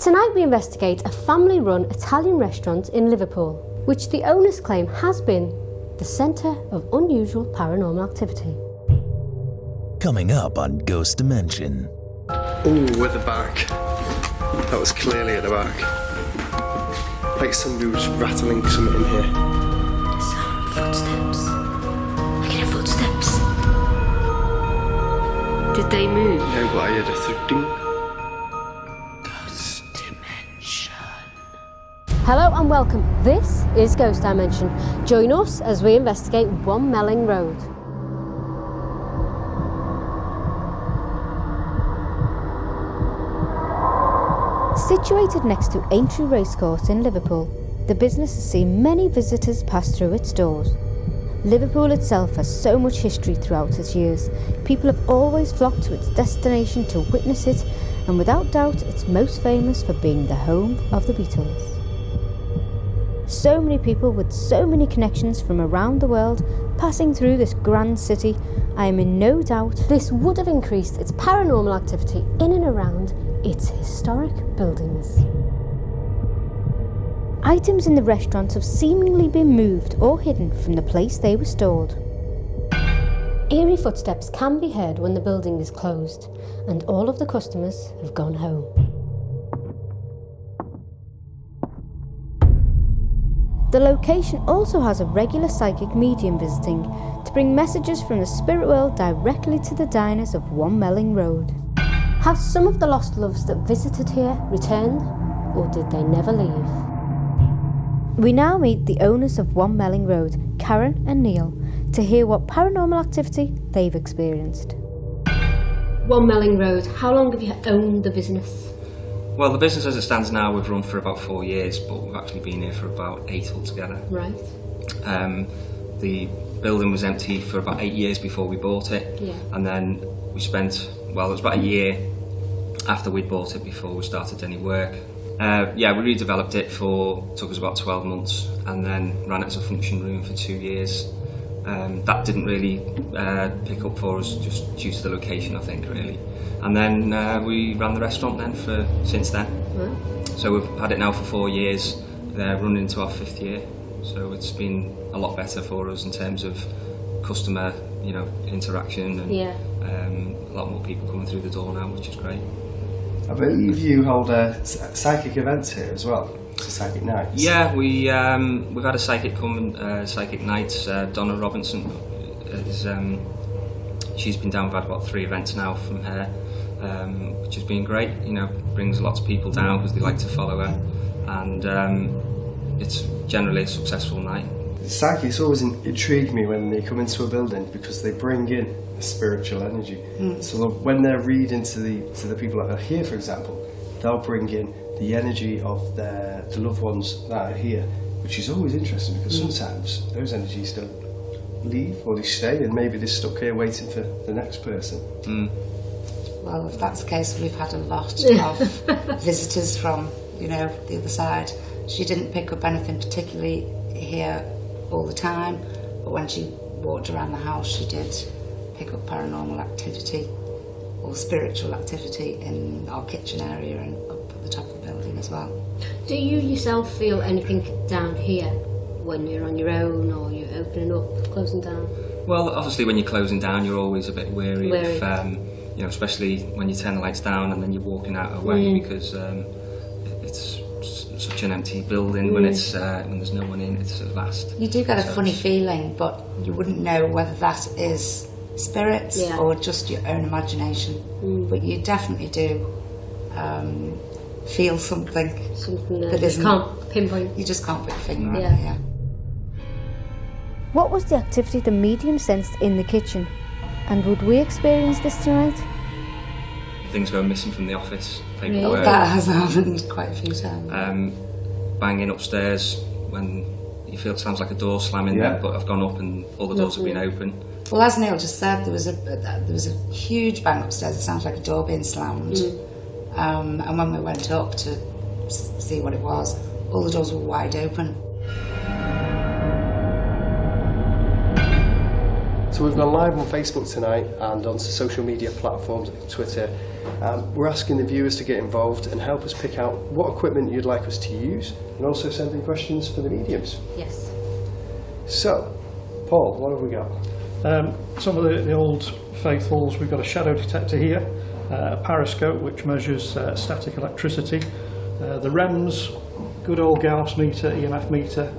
Tonight we investigate a family-run Italian restaurant in Liverpool, which the owners claim has been the centre of unusual paranormal activity. Coming up on Ghost Dimension. Oh, at the back. That was clearly at the back. Like somebody was rattling something in here. Some footsteps. I can hear footsteps. Did they move? No, but I heard a thudding. Ghost Dimension. Hello and welcome. This is Ghost Dimension. Join us as we investigate 1 Melling Road. Situated next to Aintree Racecourse in Liverpool, the business has seen many visitors pass through its doors. Liverpool itself has so much history throughout its years. People have always flocked to its destination to witness it, and without doubt it's most famous for being the home of the Beatles. So many people with so many connections from around the world passing through this grand city, I am in no doubt this would have increased its paranormal activity in and around its historic buildings. Items in the restaurant have seemingly been moved or hidden from the place they were stored. Eerie footsteps can be heard when the building is closed and all of the customers have gone home. The location also has a regular psychic medium visiting to bring messages from the spirit world directly to the diners of 1 Melling Road. Have some of the lost loves that visited here returned, or did they never leave? We now meet the owners of 1 Melling Road, Karen and Neil, to hear what paranormal activity they've experienced. 1 Melling Road, how long have you owned the business? Well, the business as it stands now, we've run for about 4 years, but we've actually been here for about 8 altogether. Right. The building was empty for about 8 years before we bought it, and then we spent, well, it was about a year after we'd bought it before we started any work. We redeveloped it took us about 12 months, and then ran it as a function room for 2 years. That didn't really pick up for us, just due to the location, I think, really. And then we ran the restaurant then since then. Right. So we've had it now for 4 years, running into our 5th year. So it's been a lot better for us in terms of customer, interaction, and a lot more people coming through the door now, which is great. I believe you hold psychic events here as well, so psychic nights. Yeah, we've had a psychic psychic nights. Donna Robinson she's been down. We've had about 3 events now from her, which has been great. Brings lots of people down because they like to follow her, and it's generally a successful night. Psychics always intrigue me when they come into a building because they bring in a spiritual energy. So when they're reading to the people that are here, for example, they'll bring in the energy of the loved ones that are here, which is always interesting because sometimes those energies don't leave or they stay, and maybe they're stuck here waiting for the next person. Well, if that's the case, we've had a lot of visitors from the other side. She didn't pick up anything particularly here all the time, but when she walked around the house she did pick up paranormal activity or spiritual activity in our kitchen area and up at the top of the building as well. Do you yourself feel anything down here when you're on your own, or you're opening up, closing down? Well, obviously when you're closing down you're always a bit wary. Of, especially when you turn the lights down and then you're walking out away, because it's such an empty building when there's no one in. It's vast. You do get a funny feeling, but you wouldn't know whether that is spirits or just your own imagination. But you definitely do feel something that you can't pinpoint. You just can't put your finger on it. Yeah. What was the activity the medium sensed in the kitchen, and would we experience this tonight? Things go missing from the office. Paperwork. That has happened quite a few times. Banging upstairs when you feel it sounds like a door slamming there, but I've gone up and all the doors have been open. Well, as Neil just said, there was a huge bang upstairs. It sounds like a door being slammed. And when we went up to see what it was, all the doors were wide open. So we've gone live on Facebook tonight and onto social media platforms like Twitter. We're asking the viewers to get involved and help us pick out what equipment you'd like us to use, and also send in questions for the mediums. Yes. So, Paul, what have we got? Some of the old faithfuls, we've got a shadow detector here, a periscope which measures static electricity, the REMS, good old Gauss meter, EMF meter,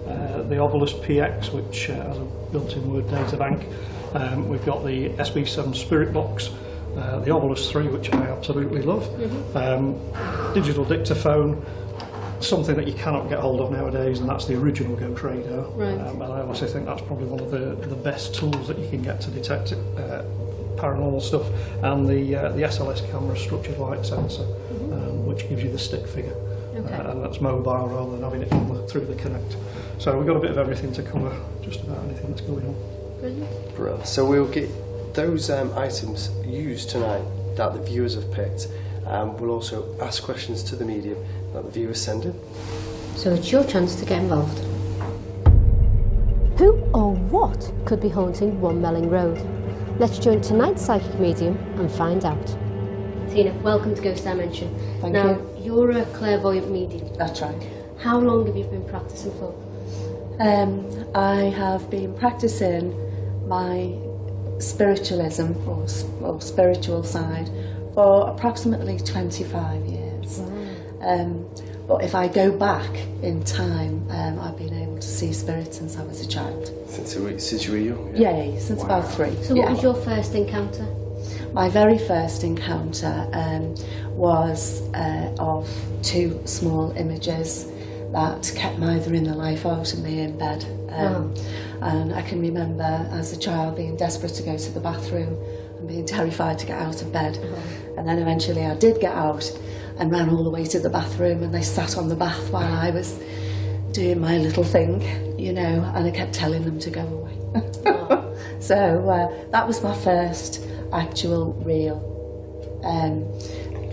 the Ovilus PX which has a built-in word data bank. We've got the SB7 Spirit Box, the Ovilus 3 which I absolutely love, digital dictaphone, something that you cannot get hold of nowadays, and that's the original Ghost radar. Right. And I also think that's probably one of the best tools that you can get to detect paranormal stuff, and the SLS camera structured light sensor, which gives you the stick figure. Okay. And that's mobile rather than having it through the Connect. So we've got a bit of everything to cover just about anything that's going on. Brilliant. Brilliant. So we'll get those items used tonight that the viewers have picked. We'll also ask questions to the medium that the viewers send in. So it's your chance to get involved. Who or what could be haunting One Melling Road? Let's join tonight's psychic medium and find out. Tina, welcome to Ghost Dimension. Thank now, you. You're a clairvoyant medium. That's right. How long have you been practicing for? I have been practicing my spiritualism or spiritual side for approximately 25 years. Wow. But if I go back in time, I've been able to see spirits since I was a child. Since you were young? Yeah, since Wow. about 3. So what was your first encounter? My very first encounter was of 2 small images that kept my either in the life out of me in bed. And I can remember as a child being desperate to go to the bathroom and being terrified to get out of bed. And then eventually I did get out and ran all the way to the bathroom, and they sat on the bath while I was doing my little thing, you know, and I kept telling them to go away. So that was my first actual real,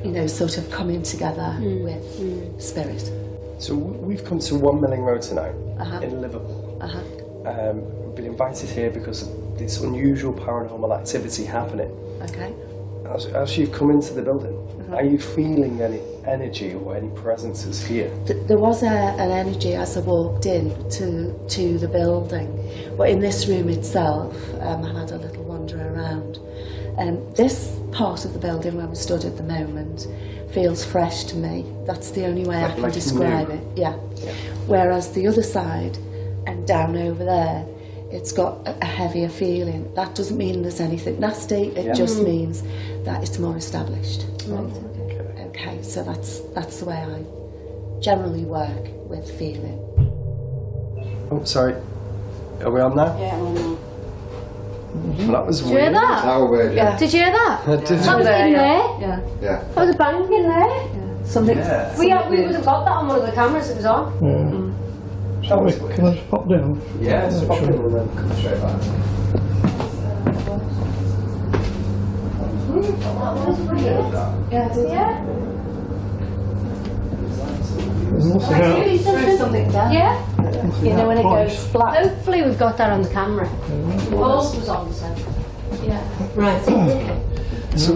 you know, sort of coming together with spirit. So we've come to One Melling Road tonight in Liverpool. We've been invited here because of this unusual paranormal activity happening. Okay. As you've come into the building, are you feeling any energy or any presences here? There was an energy as I walked in to the building, but in this room itself, I had a little wander around. This part of the building where we stood at the moment feels fresh to me. That's the only way I can describe it. Yeah. Whereas the other side and down over there, it's got a heavier feeling. That doesn't mean there's anything nasty. It just means that it's more established. Okay. So that's the way I generally work with feeling. Oh, sorry. Are we on now? Yeah, I'm on. Well, that was Did you hear weird. that? That was weird, yeah. Did you hear that? Did That was in there. Yeah. Yeah. That was a bang in there. Something. Yeah. We would have got that on one of the cameras it was on. That was Can I weird. just pop down? Yeah, it's popping and then come straight back. Yeah, did something down. Yeah. You know when it goes flat. Hopefully we've got that on the camera. Paul's was on, so. Yeah. Right. So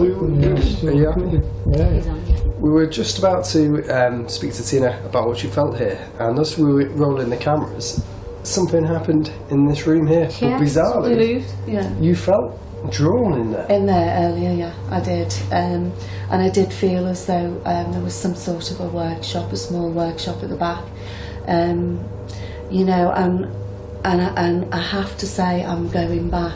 we were just about to speak to Tina about what she felt here, and as we were rolling the cameras, something happened in this room here. Yeah, But bizarrely, Moved. Yeah. you felt drawn in there. In there earlier, yeah, I did. And I did feel as though there was some sort of a workshop, a small workshop at the back. You know, and I have to say I'm going back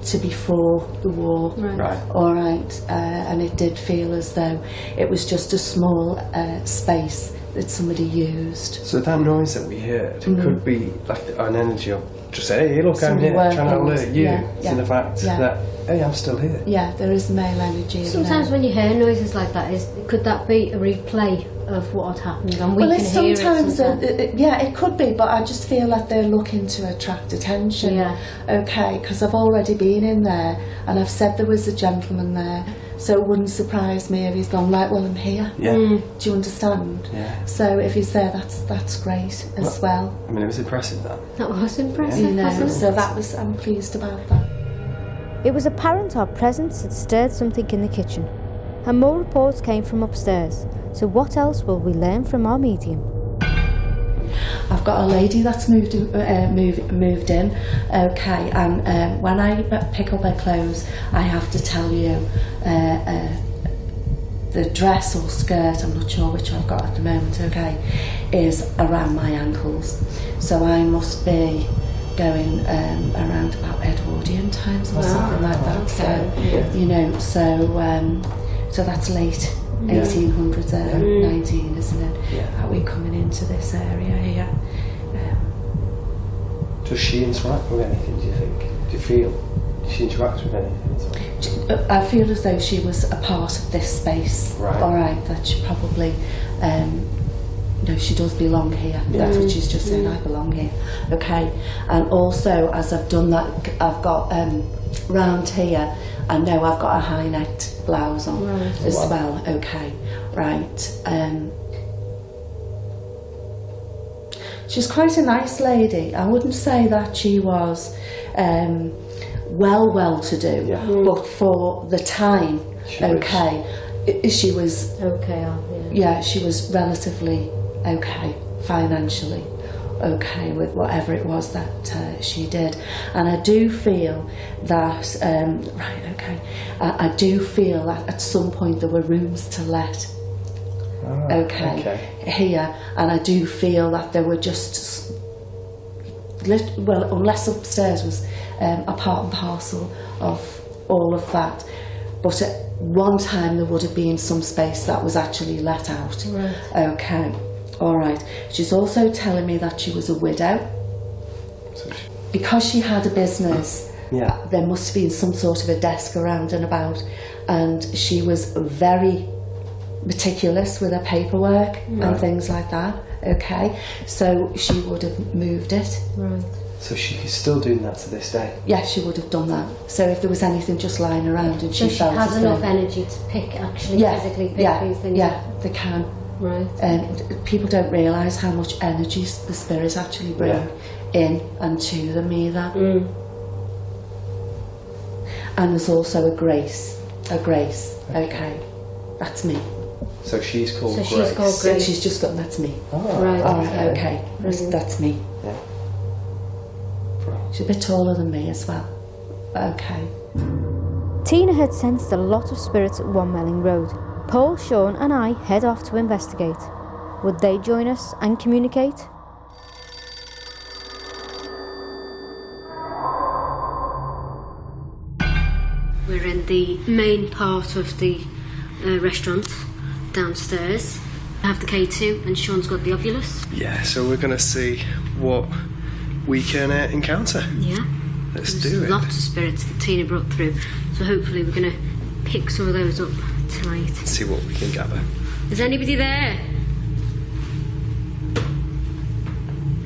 to before the war. Right. All right. And it did feel as though it was just a small space that somebody used. So that noise that we heard could be like an energy of just hey, look, I'm Somebody here, trying to working. alert you Yeah, to the fact that hey, I'm still here. Yeah, there is male energy in Sometimes there. when you hear noises like that, could that be a replay of what had happened and we Well, can it's hear sometimes, it? yeah, it could be, but I just feel like they're looking to attract attention. Yeah. Okay, because I've already been in there and I've said there was a gentleman there, so it wouldn't surprise me if he's gone, right, well, I'm here. Yeah. Do you understand? Yeah. So if he's there, that's great as well. I mean, it was impressive that. That was impressive, You know, wasn't it? so I'm pleased about that. It was apparent our presence had stirred something in the kitchen, and more reports came from upstairs. So what else will we learn from our medium? I've got a lady that's moved in, okay, and when I pick up her clothes, I have to tell you the dress or skirt, I'm not sure which I've got at the moment, okay, is around my ankles. So I must be going around about Edwardian times or something like that. So, you know, so that's late 1800s, 19, isn't it? Are we coming into this area here? Does she interact with anything, do you think? Do you feel she interacts with anything? I feel as though she was a part of this space. Right. All right, that she probably, no, she does belong here. That's what she's just saying, I belong here. Okay, and also as I've done that, I've got round here, I know I've got a high necked blouse on as well. Okay, right. She's quite a nice lady. I wouldn't say that she was well to do, but for the time, she was Okay, she was relatively okay financially, okay with whatever it was that she did. And I do feel that I do feel that at some point there were rooms to let. Here, and I do feel that there were just unless upstairs was a part and parcel of all of that, but at one time there would have been some space that was actually let out. Okay, all right. She's also telling me that she was a widow because she had a business. There must have been some sort of a desk around and about, and she was very meticulous with her paperwork and things like that. Okay, so she would have moved it. Right. So she's still doing that to this day? Yeah, she would have done that. So if there was anything just lying around and she felt has as though, enough energy to pick, physically pick these things up. they can. Right. People don't realise how much energy the spirits actually bring in and to them either. And there's also a grace. Okay, that's me. So she's called Grace. She's called Grace. She's just got, that's me. Right. All right, okay. That's me. Yeah. She's a bit taller than me as well. Okay. Tina had sensed a lot of spirits at 1 Melling Road. Paul, Sean and I head off to investigate. Would they join us and communicate? We're in the main part of the restaurant downstairs. I have the K2 and Sean's got the Ovulus. Yeah, so we're going to see what we can encounter. Yeah. Let's There's do it. lots of spirits that Tina brought through, so hopefully we're going to pick some of those up tonight. See what we can gather. Is anybody there?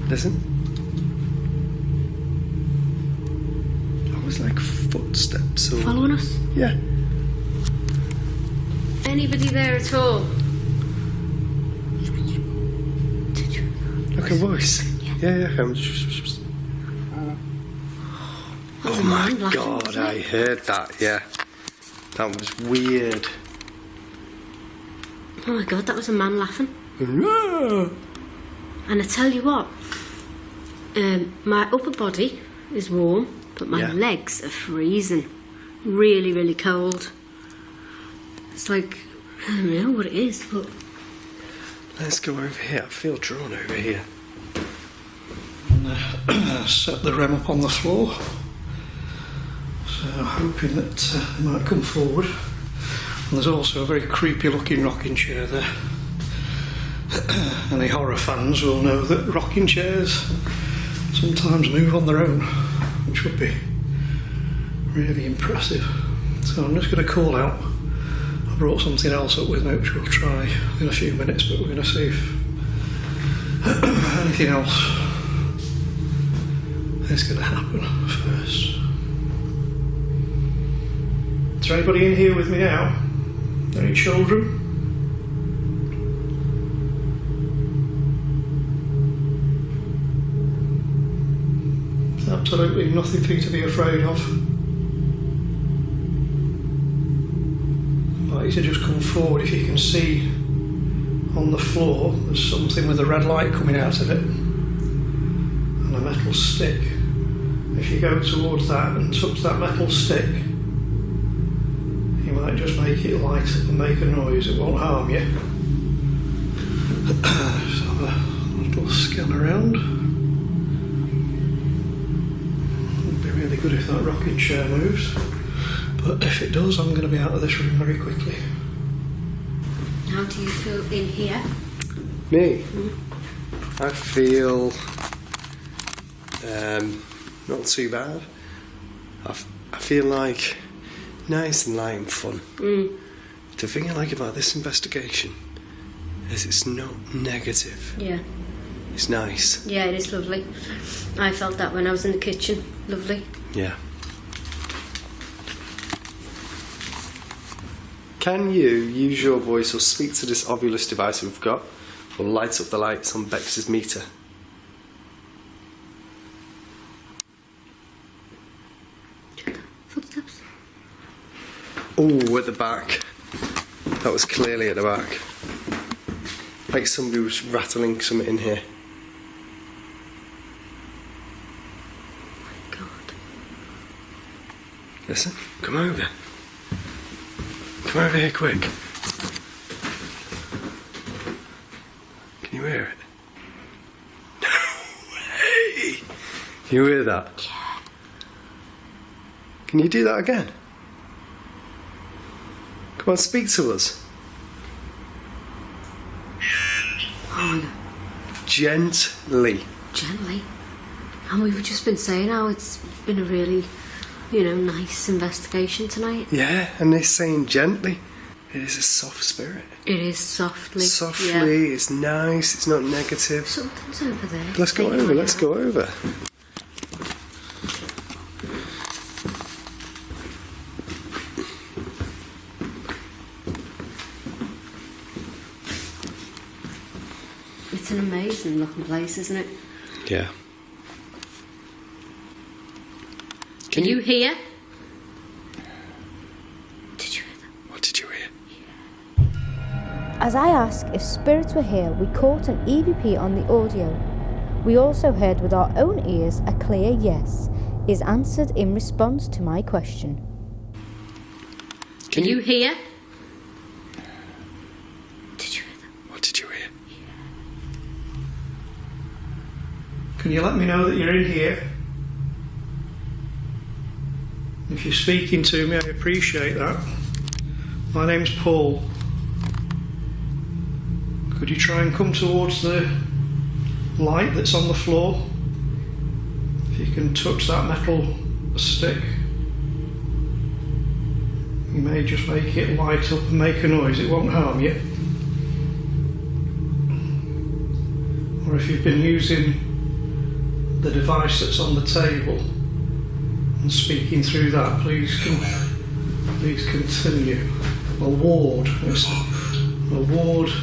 Listen. That was like footsteps or... Following us? Yeah. Anybody there at all? Like a voice. Yeah. Oh my God, I heard that, yeah. That was weird. Oh my God, that was a man laughing. And I tell you what, my upper body is warm, but my legs are freezing. Really, really cold. It's like, I don't know what it is, but... Let's go over here. I feel drawn over here. And set the rem up on the floor. So hoping that they might come forward. And there's also a very creepy looking rocking chair there. Any horror fans will know that rocking chairs sometimes move on their own, which would be really impressive. So I'm just going to call out. I brought something else up with me which we'll try in a few minutes, but we're going to see if anything else is going to happen first. Is there anybody in here with me now? Any children? Absolutely nothing for you to be afraid of. like you to just come forward. If you can see on the floor, there's something with a red light coming out of it, and a metal stick. If you go towards that and touch that metal stick, you might just make it light up and make a noise. It won't harm you. Just have a little scan around. It'd be really good if that rocking chair moves, but if it does, I'm going to be out of this room very quickly. How do you feel in here? Me? I feel not too bad. I feel like nice and light and fun. The thing I like about this investigation is it's not negative. Yeah. It's nice. Yeah, it is lovely. I felt that when I was in the kitchen. Lovely. Yeah. Can you use your voice or speak to this ovulus device we've got, or light up the lights on Bex's meter? Footsteps. Oh, at the back. That was clearly at the back. Like somebody was rattling something in here. God. Listen, come over. Come over here quick. Can you hear it? No way! Can you hear that? Yeah. Can you do that again? Come on, speak to us. Oh, Gently. gently. And we've just been saying how it's been a really, nice investigation tonight. Yeah, and they're saying gently. It is a soft spirit. It is softly. Softly, Yeah. it's nice, it's not negative. Something's over there. Let's go over, let's go over. It's an amazing looking place, isn't it? Yeah. Can you hear? Did you hear that? What did you hear? As I asked if spirits were here, we caught an EVP on the audio. We also heard with our own ears a clear yes is answered in response to my question. Can you hear? Did you hear that? What did you hear? Can you let me know that you're in here? If you're speaking to me, I appreciate that. My name's Paul. Could you try and come towards the light that's on the floor? If you can touch that metal stick, you may just make it light up and make a noise. It won't harm you. Or if you've been using the device that's on the table and speaking through that, please continue. A ward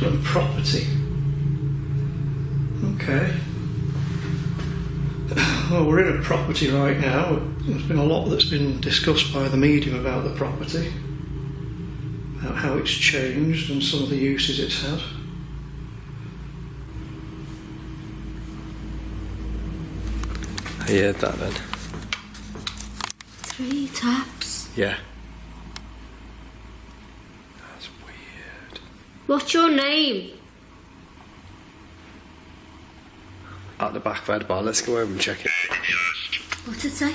and property. Okay. Well, we're in a property right now. There's been a lot that's been discussed by the medium about the property, about how it's changed and some of the uses it's had. I heard that then. 3 taps. Yeah. That's weird. What's your name? At the back of the bar, let's go over and check it. What's it say?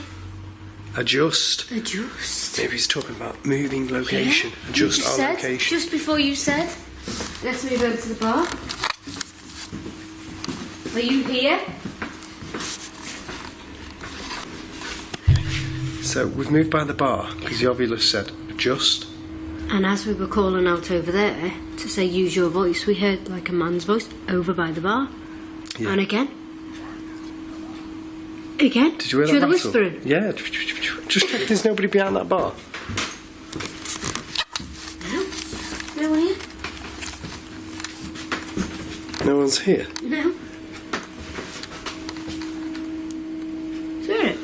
Adjust. Adjust. Maybe he's talking about moving location. Yeah. Adjust You our said, location. just before you said, let's move over to the bar. Are you here? So we've moved by the bar because the ovulus said adjust. And as we were calling out over there to say use your voice, we heard like a man's voice over by the bar. Yeah. And again. Again? Did you hear Through that the rattle? whispering? Yeah. Just check there's nobody behind that bar. No. No one here? No one's here. No. Spirit.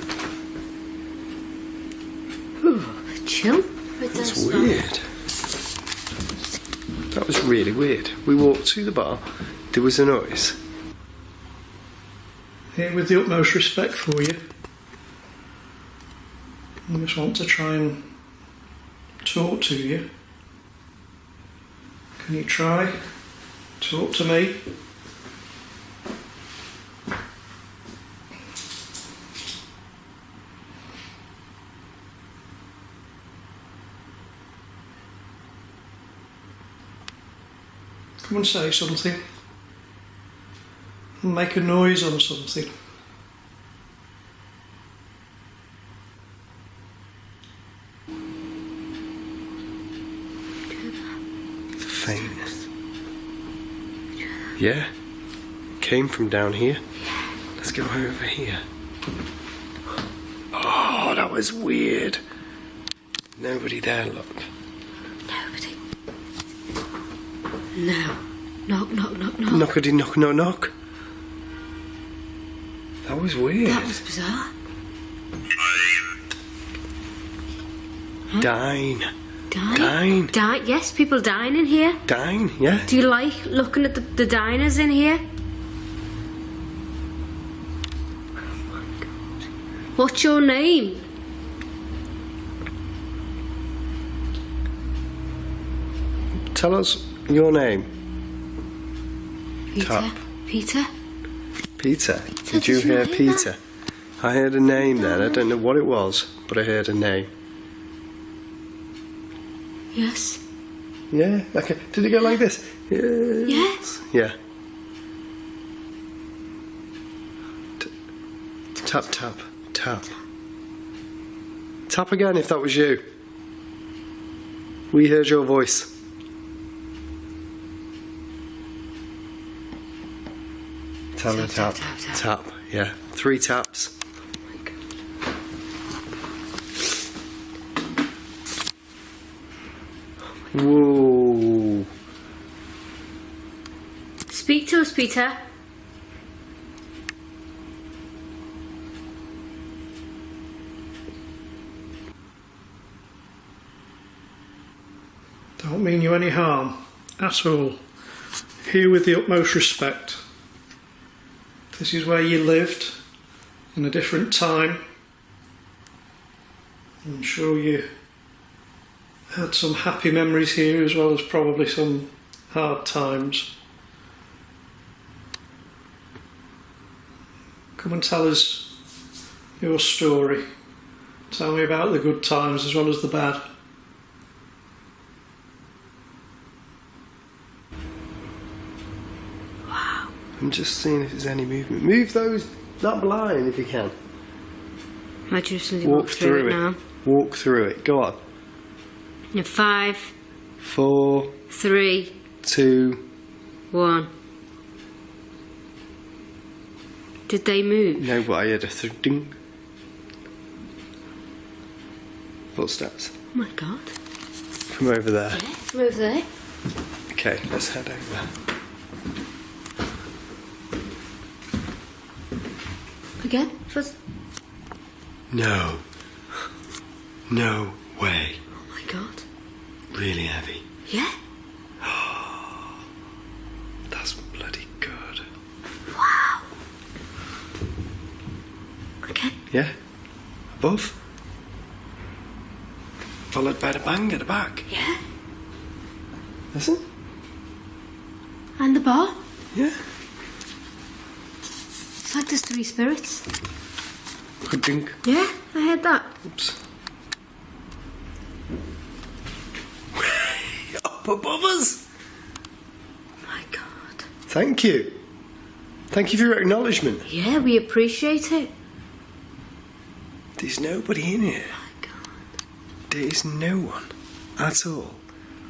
Ooh, chill. That's weird. was really weird. We walked through the bar, there was a noise. Here with the utmost respect for you, I just want to try and talk to you. Can you try? Talk to me. Come and say something. Make a noise on something. The faintness. Yeah. Came from down here. Let's go over here. Oh, that was weird. Nobody there, look. Nobody. No. Knock, knock, knock, knock. Knockity knock, knock, knock. That was weird. That was bizarre. Dine. Dine? Dine? Yes, people dine in here. Dine, yeah. Do you like looking at the diners in here? What's your name? Tell us your name. Peter. Tap. Peter? Peter. Did you hear Peter? I heard a name then. I don't know what it was, but I heard a name. Yes. Yeah. Okay. Did it go like this? Yes. Yeah. Tap, tap, tap. Tap again if that was you. We heard your voice. Tap, tap, tap, tap. Yeah. 3 taps. Whoa. Speak to us, Peter. Don't mean you any harm at all. Here with the utmost respect. This is where you lived in a different time. I'm sure you had some happy memories here as well as probably some hard times. Come and tell us your story. Tell me about the good times as well as the bad. Wow. I'm just seeing if there's any movement. Move that blind if you can. I just walk through it now. Walk through it. Go on. In 5, 4, 3, 2. 1. Did they move? No, but I heard a ding. Footsteps. Oh my god. From over there. Yeah, from over there. Okay, let's head over. Again? First. No. No way. Oh my god. Really heavy. Yeah? That's bloody good. Wow. Okay. Yeah. Above. Followed by the bang at the back. Yeah. Listen. And the bar? Yeah. It's like there's 3 spirits. Good drink. Yeah, I heard that. Oops. Up above us. Oh my god. Thank you. Thank you for your acknowledgement. Yeah, we appreciate it. There's nobody in here. Oh my god. There is no one at all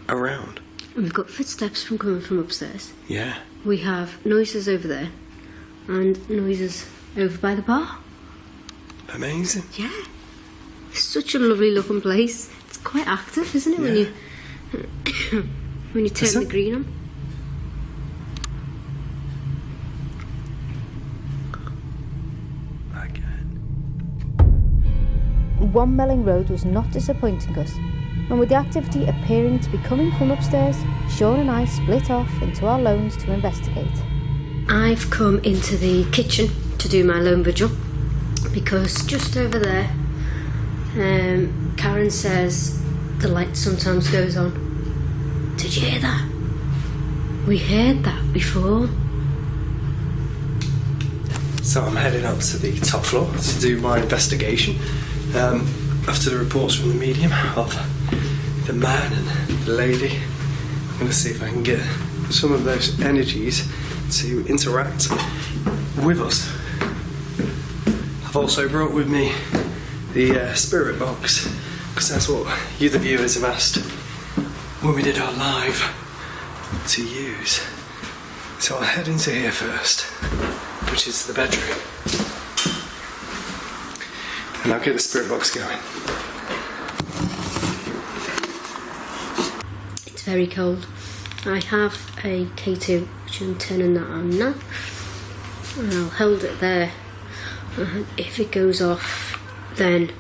around. And we've got footsteps coming from upstairs. Yeah. We have noises over there. And noises over by the bar. Amazing. Yeah. It's such a lovely looking place. It's quite active, isn't it, when you when you turn the green on? Again. One Melling Road was not disappointing us. and with the activity appearing to be coming from upstairs, Sean and I split off into our lones to investigate. I've come into the kitchen to do my lone vigil because just over there, Karen says the light sometimes goes on. Did you hear that? We heard that before. So I'm heading up to the top floor to do my investigation. After the reports from the medium of the man and the lady, I'm going to see if I can get some of those energies to interact with us. I've also brought with me the spirit box, because that's what you the viewers have asked when we did our live to use. So I'll head into here first, which is the bedroom, and I'll get the spirit box going. It's very cold. I have a K2, which I'm turning that on now, and I'll hold it there, and if it goes off then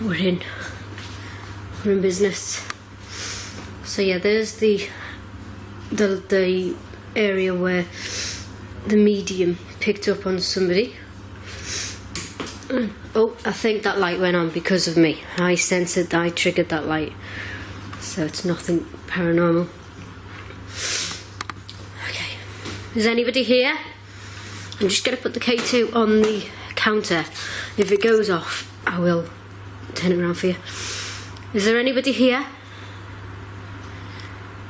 we're in business. So yeah, there's the area where the medium picked up on somebody. Oh, I think that light went on because of me. I triggered that light, so it's nothing paranormal. Okay, is anybody here? I'm just going to put the K2 on the counter. If it goes off, I will turn it around for you. Is there anybody here?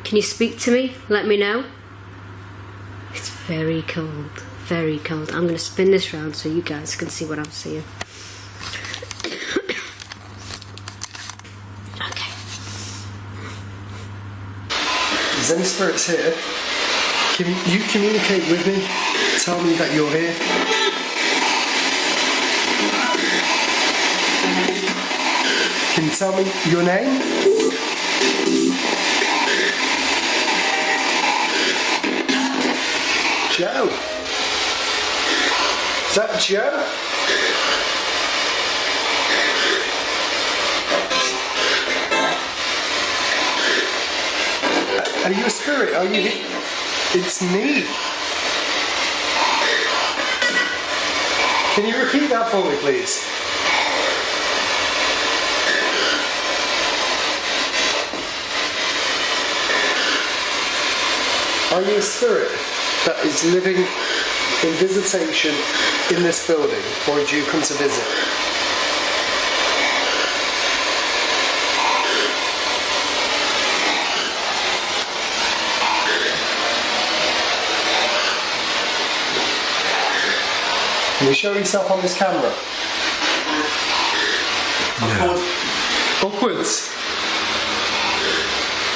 Can you speak to me? Let me know. It's very cold, very cold. I'm going to spin this round so you guys can see what I'm seeing. Okay. Is any spirits here? Can you communicate with me? Tell me that you're here. Can you tell me your name? Joe. Is that Joe? Are you a spirit? Are you here? It's me. Can you repeat that for me, please? Are you a spirit that is living in visitation in this building, or did you come to visit? Can you show yourself on this camera? No. Upwards.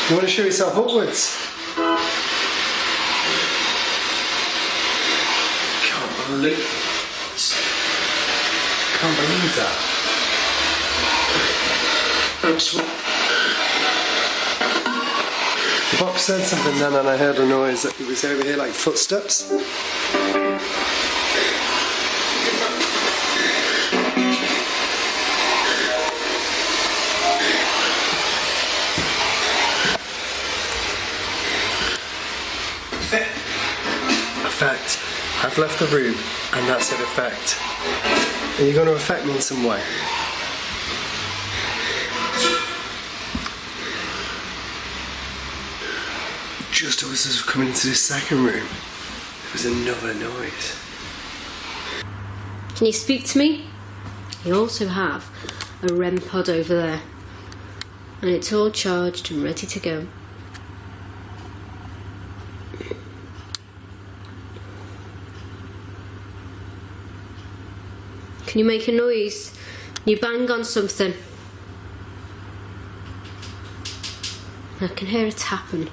You want to show yourself upwards? Can't believe that. The box said something then, and I heard a noise that it was over here, like footsteps. Effect. I've left the room, and that's an effect. Are you going to affect me in some way? Just as I was coming into the second room, there was another noise. Can you speak to me? You also have a REM pod over there, and it's all charged and ready to go. Can you make a noise? You bang on something. I can hear it happen.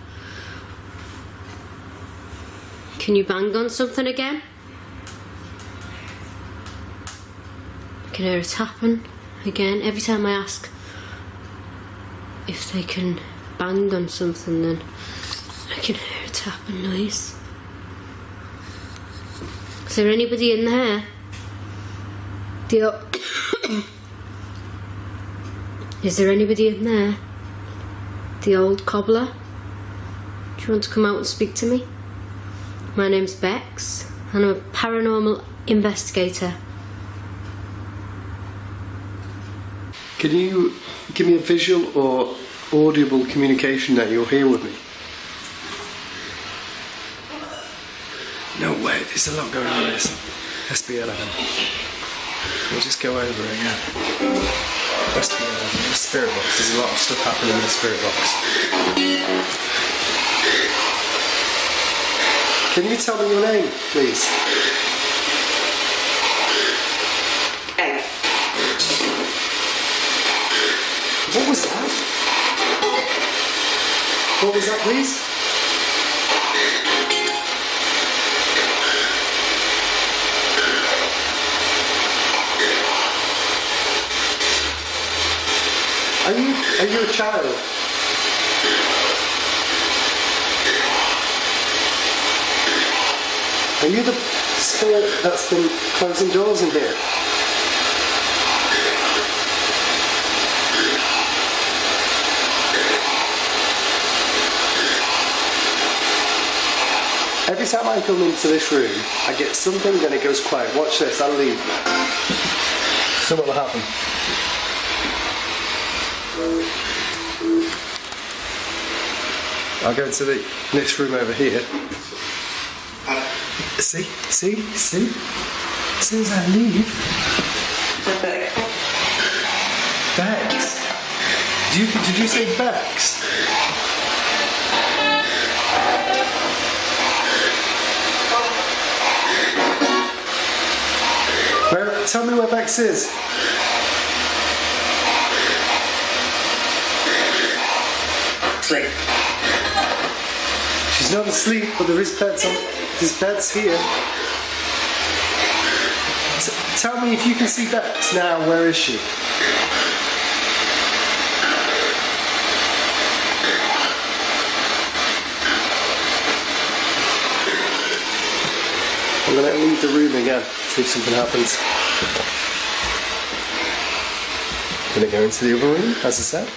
Can you bang on something again? I can hear it happen again. Every time I ask if they can bang on something, then I can hear it happen. Nice. Is there anybody in there? Is there anybody in there? the old cobbler. Do you want to come out and speak to me? My name's Bex, and I'm a paranormal investigator. Can you give me a visual or audible communication that you're here with me? No way, there's a lot going on in this. SB11. We'll just go over it again. SB11, the spirit box. There's a lot of stuff happening in the spirit box. Can you tell me your name, please? What was that? What was that, please? Are you a child? Are you the spirit that's been closing doors in here? Every time I come into this room, I get something, then it goes quiet. Watch this, I'll leave. Something will happen. I'll go to the next room over here. See? As soon as I leave. Bex. Did you say Bex? Tell me where Bex is. Sleep. She's not asleep, but there is beds on. There's beds here. Tell me if you can see Bex now. Where is she? I'm going to leave the room again. See if something happens. I'm going to go into the other room, as I said,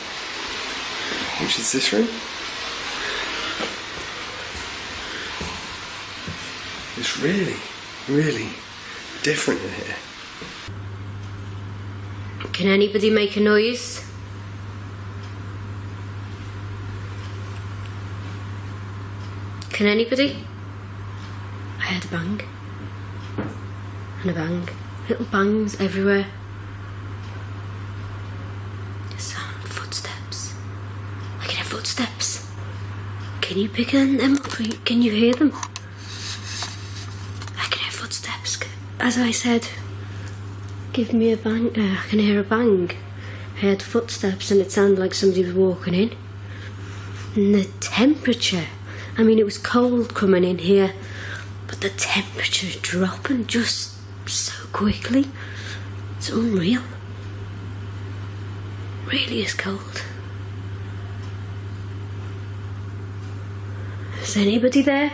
which is this room. It's really, really different in here. Can anybody make a noise? Can anybody? I heard a bang. And a bang. Little bangs everywhere. The sound of footsteps. I can hear footsteps. Can you pick them up? Can you hear them? I can hear footsteps. As I said, give me a bang. I can hear a bang. I heard footsteps and it sounded like somebody was walking in. And the temperature. I mean, it was cold coming in here, but the temperature dropping just so quickly. It's unreal. Really is cold. Is anybody there?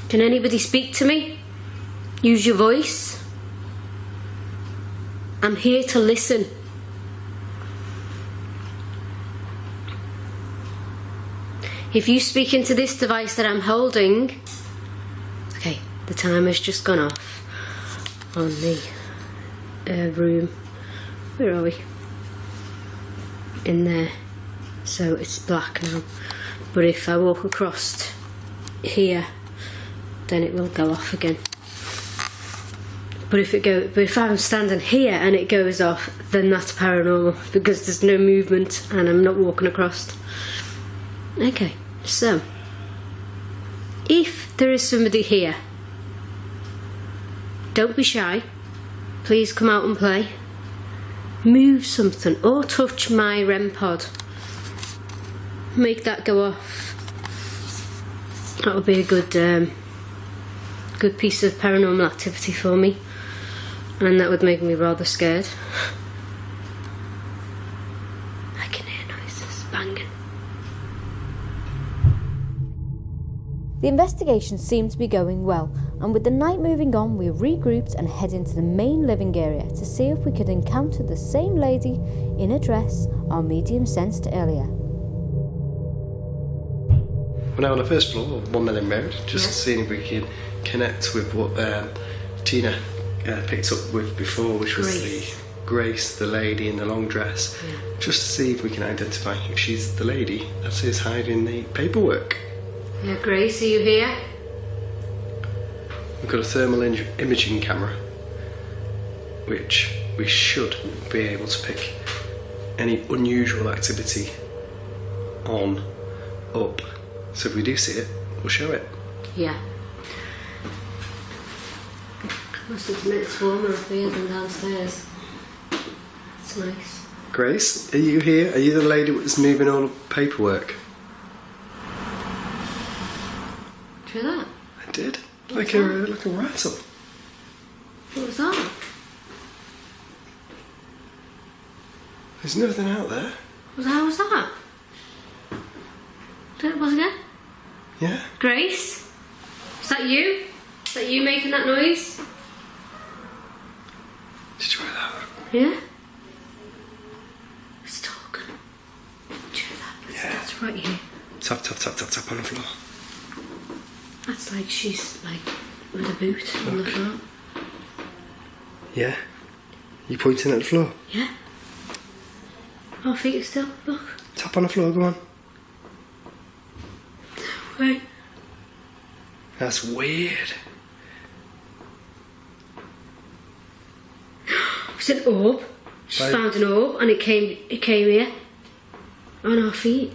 Can anybody speak to me? Use your voice. I'm here to listen. If you speak into this device that I'm holding... Okay, the timer's just gone off on the room. Where are we? In there. So it's black now. But if I walk across here, then it will go off again. But if I'm standing here and it goes off, then that's paranormal because there's no movement and I'm not walking across. Okay, so if there is somebody here, don't be shy. Please come out and play. Move something or touch my REM pod. Make that go off. That would be a good piece of paranormal activity for me, and that would make me rather scared. I can hear noises banging. The investigation seemed to be going well, and with the night moving on, we regrouped and headed into the main living area to see if we could encounter the same lady in a dress our medium sensed earlier. We're now on the first floor of 1 Melling Road, just seeing if we can connect with what Tina picked up with before, which was the Grace, the lady in the long dress, just to see if we can identify if she's the lady that is hiding the paperwork. Yeah, Grace, are you here? We've got a thermal imaging camera, which we should be able to pick any unusual activity on up. So if we do see it, we'll show it. Yeah. Must admit it's warmer up here than downstairs. It's nice. Grace, are you here? Are you the lady that's moving all the paperwork? Did you hear that? I did. Like a rattle. What was that? There's nothing out there. How was that? What was it again? Yeah. Grace? Is that you? Is that you making that noise? Did you hear that? Yeah? It's talking. Did you hear that? Yeah. That's right here. Tap, tap, tap, tap, tap on the floor. That's like she's like with a boot on the floor. Yeah? You pointing at the floor? Yeah. Our feet are still. Look. Tap on the floor, go on. Right. That's weird. It's an orb. She found an orb and it came here. On our feet.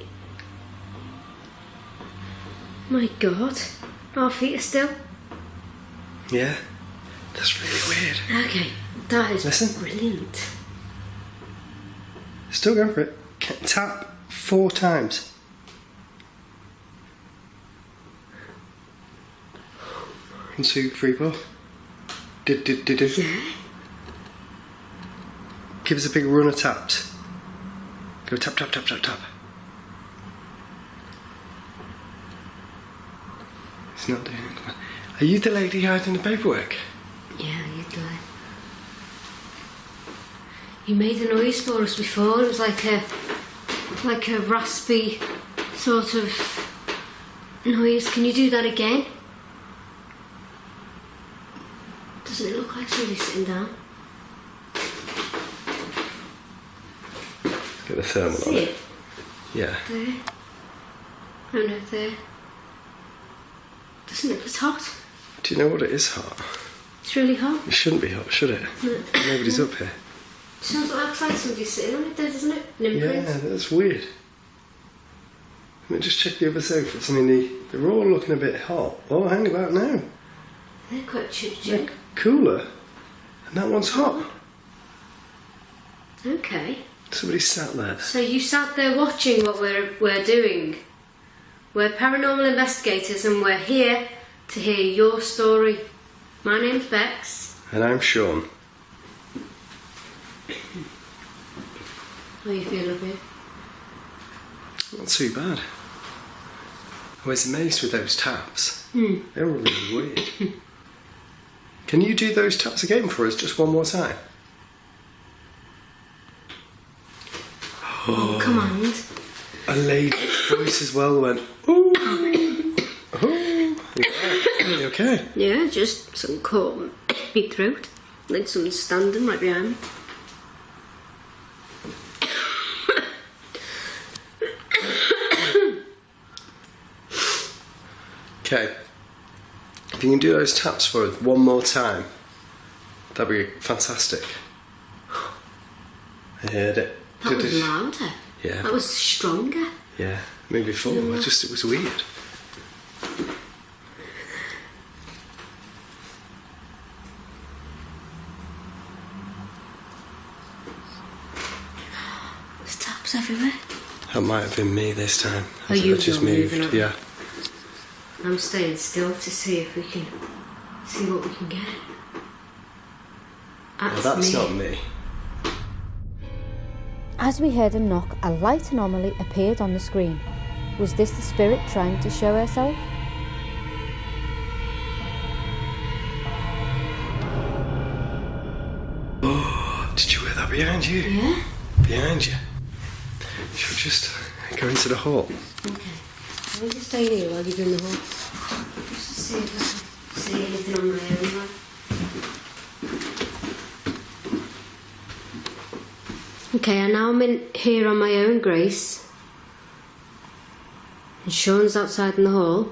My God. Our feet are still. Yeah? That's really weird. Okay. That is Listen. brilliant. Still go for it. Tap 4 times. One, two, three, four. Did. Yeah. Give us a big run of taps. Go tap, tap, tap, tap, tap. It's not doing it. Come on. Are you the lady hiding the paperwork? Yeah, you do. You made a noise for us before. It was like a raspy sort of noise. Can you do that again? Doesn't it look like somebody sitting down? Get the thermal on See it. it? Yeah. There. Oh no, there. Doesn't it? It's hot. Do you know what it is hot? It's really hot. It shouldn't be hot, should it? Nobody's up here. Sounds like somebody's sitting on it there, doesn't it? An imprint. Yeah, that's weird. Let me just check the other sofas. I mean, they're all looking a bit hot. Oh, hang about now. They're quite They're chip. cooler. And that one's hot. Okay. Somebody sat there. So you sat there watching what we're doing. We're paranormal investigators and we're here to hear your story. My name's Bex. And I'm Sean. How you feel up here? Not too bad. I was amazed with those taps. They were really weird. Can you do those taps again for us, just one more time? Oh, command. A lady's voice as well went, ooh, ooh. You okay? Yeah, just something caught my throat. Like someone standing right behind me. Okay. If you can do those taps for us one more time, that'd be fantastic. I heard it. That was louder. Yeah. That was stronger. Yeah, maybe before. It was weird. There's taps everywhere. That might have been me this time. Are you I just not moved. moving on? Yeah. I'm staying still to see if we can see what we can get. Well, that's not me. As we heard a knock, a light anomaly appeared on the screen. Was this the spirit trying to show herself? behind you. Yeah? Behind you. Should we just go into the hall? Okay. Let me just stay here while you're in the hall. Just to see if I can see anything on my own. Okay, and now I'm in here on my own, Grace. And Sean's outside in the hall.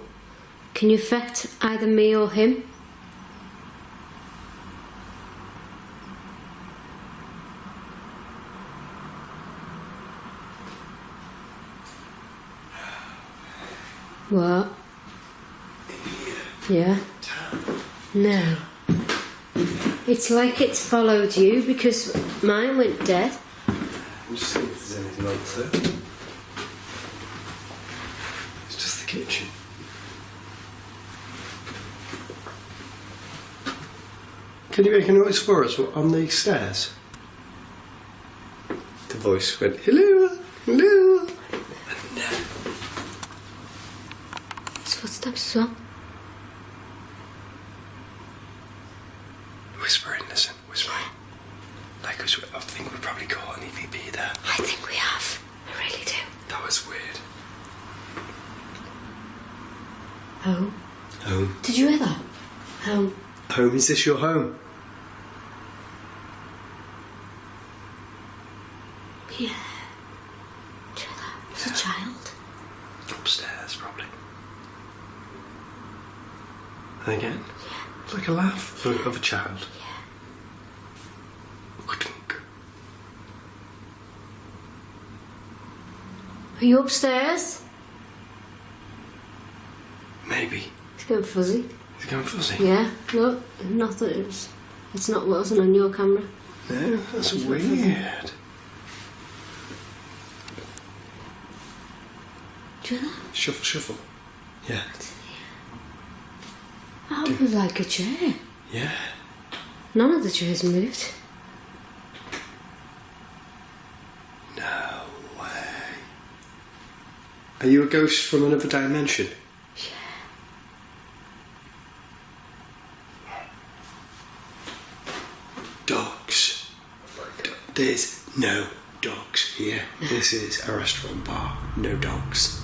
Can you affect either me or him? What? Yeah? No. It's like it's followed you because mine went dead. I'm just seeing if there's anything on there. It's just the kitchen. Can you make a noise for us on the stairs? The voice went, hello, hello. And It's footsteps as well. whispering, listen, whispering. Like I think we probably caught an EVP there. I think we have. I really do. That was weird. Home. Home. Did you hear that? Home. Home, is this your home? Yeah. Did you hear that? It's a child. Upstairs, probably. And again? Yeah. It's like a laugh of a child. Yeah. Are you upstairs? Maybe. It's going fuzzy. It's going fuzzy. Yeah. No, not that it's not what wasn't on your camera. No, that's weird. Do you hear that? Shuffle, shuffle. Yeah. That would be like a chair. Yeah. None of the chairs moved. No way. Are you a ghost from another dimension? Dogs. There's no dogs here. This is a restaurant bar. No dogs.